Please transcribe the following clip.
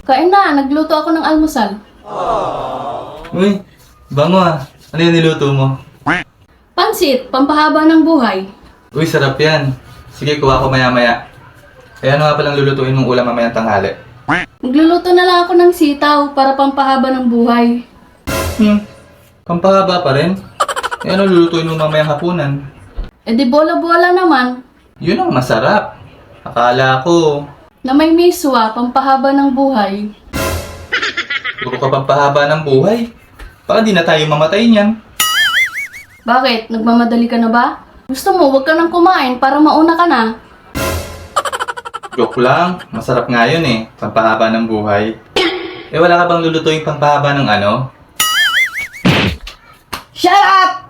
Kain na, nagluto ako ng almusal. Uy, bango ah. Ano yung niluto mo? Pansit, pampahaba ng buhay. Uy, sarap yan. Sige, kuha ko maya-maya. Eh, ano nga palang lulutuin mong ulam mamayang tanghali? Magluluto na lang ako ng sitaw para pampahaba ng buhay. Pampahaba pa rin? Eh, ano lulutuin mo mamayang hapunan? E di bola-bola naman, Yun ang masarap. Akala ko, na may miswa, pampahaba ng buhay. puro ka pampahaba ng buhay. Baka di na tayo mamatay niyan. Bakit? Nagmamadali ka na ba? Gusto mo, huwag ka nang kumain para mauna ka na. Joke lang, masarap nga yun eh. Pampahaba ng buhay. Eh, wala ka bang lulutuin pampahaba ng ano? Shut up!